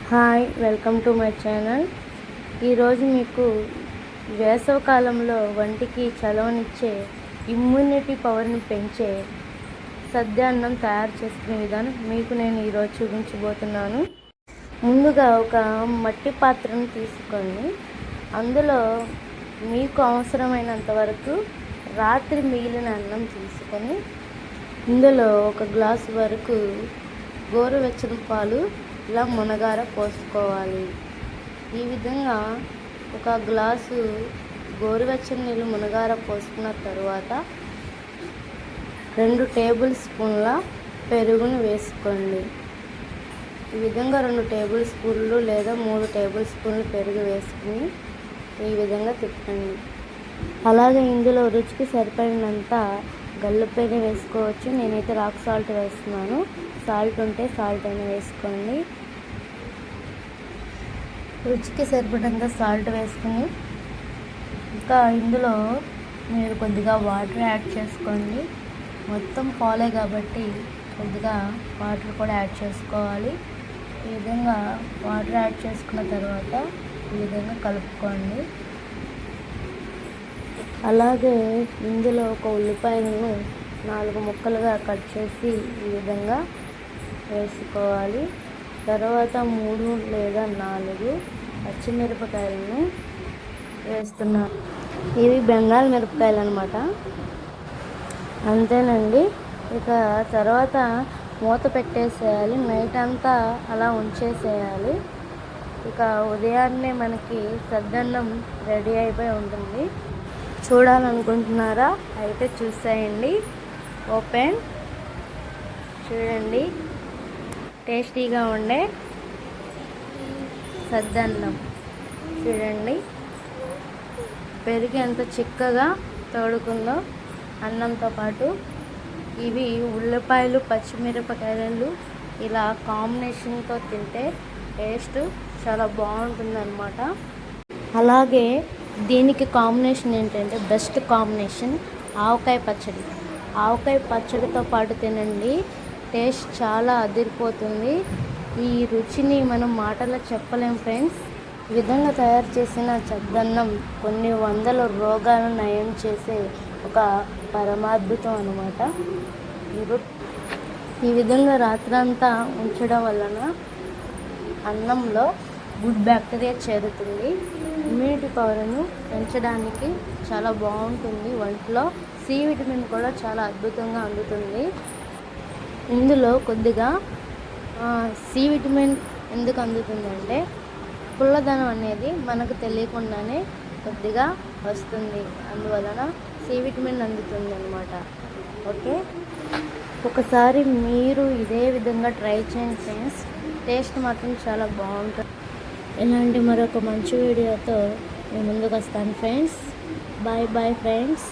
Hi, welcome to my channel. ఈరోజు మీకు వేసవకాలంలో వంటికి చలవనిచ్చే ఇమ్యూనిటీ పవర్ని పెంచే సద్యాన్నం తయారు చేసుకునే విధానం మీకు నేను ఈరోజు చూపించబోతున్నాను. ముందుగా ఒక మట్టి పాత్రను తీసుకొని అందులో మీకు అవసరమైనంత వరకు రాత్రి మిగిలిన అన్నం తీసుకొని ఇందులో ఒక గ్లాసు వరకు గోరువెచ్చని పాలు ఇలా మునగార పోసుకోవాలి. ఈ విధంగా ఒక గ్లాసు గోరువెచ్చని నీళ్ళు మునగార పోసుకున్న తరువాత 2 టేబుల్ స్పూన్ల పెరుగును వేసుకోండి. ఈ విధంగా 2 టేబుల్ స్పూన్లు లేదా 3 టేబుల్ స్పూన్లు పెరుగు వేసుకుని ఈ విధంగా తిప్పండి. అలాగే ఇందులో రుచికి సరిపడినంత గల్లుపైన వేసుకోవచ్చు. నేనైతే రాక్ సాల్ట్ వేస్తున్నాను. సాల్ట్ ఉంటే సాల్ట్ అయినా వేసుకోండి. రుచికి సరిపడినంత సాల్ట్ వేసుకుని ఇంకా ఇందులో మీరు కొద్దిగా వాటర్ యాడ్ చేసుకోండి. మొత్తం పాలే కాబట్టి కొద్దిగా వాటర్ కూడా యాడ్ చేసుకోవాలి. ఈ విధంగా వాటర్ యాడ్ చేసుకున్న తర్వాత ఈ విధంగా కలుపుకోండి. అలాగే ఇందులో ఒక ఉల్లిపాయలను 4 ముక్కలుగా కట్ చేసి ఈ విధంగా వేసుకోవాలి. తర్వాత 3 లేదా 4 పచ్చిమిరపకాయలను వేస్తున్నాను. ఇవి బెంగాల్ మిరపకాయలు అన్నమాట. అంతేనండి. ఇక తర్వాత మూత పెట్టేసేయాలి. నైట్ అంతా అలా ఉంచేసేయాలి. ఇక ఉదయాన్నే మనకి సద్దన్నం రెడీ అయిపోయి ఉంటుంది. చూడాలనుకుంటున్నారా? అయితే చూసేయండి. ఓపెన్ చూడండి. టేస్టీగా ఉండే సద్దన్నం చూడండి. పెరుగు ఎంత చిక్కగా తోడుకుందో అన్నంతో పాటు. ఇవి ఉల్లిపాయలు పచ్చిమిరపకాయలు ఇలా కాంబినేషన్తో తింటే టేస్ట్ చాలా బాగుంటుందన్నమాట. అలాగే దీనికి కాంబినేషన్ ఏంటంటే బెస్ట్ కాంబినేషన్ ఆవకాయ పచ్చడి. ఆవకాయ పచ్చడితో పాటు తినండి. టేస్ట్ చాలా అదిరిపోతుంది. ఈ రుచిని మనం మాటల్లో చెప్పలేం ఫ్రెండ్స్. ఈ విధంగా తయారు చేసిన సద్దన్నం కొన్ని వందల రోగాలను నయం చేసే ఒక పరమాద్భుతం అన్నమాట. ఈ విధంగా రాత్రంతా ఉంచడం వలన అన్నంలో గుడ్ బ్యాక్టీరియా చేరుతుంది. ఇమ్యూనిటీ పవర్ను పెంచడానికి చాలా బాగుంటుంది. ఒంట్లో సి విటమిన్ కూడా చాలా అద్భుతంగా అందుతుంది. ఇందులో కొద్దిగా సి విటమిన్ ఎందుకు అందుతుందంటే పుల్లదనం అనేది మనకు తెలియకుండానే కొద్దిగా వస్తుంది. అందువలన సి విటమిన్ అందుతుంది అన్నమాట. ఓకే, ఒకసారి మీరు ఇదే విధంగా ట్రై చేయండి ఫ్రెండ్స్. టేస్ట్ మాత్రం చాలా బాగుంటుంది. ఇలాంటి మరొక మంచి వీడియోతో నేను ముందుకు వస్తాను ఫ్రెండ్స్. Bye bye friends.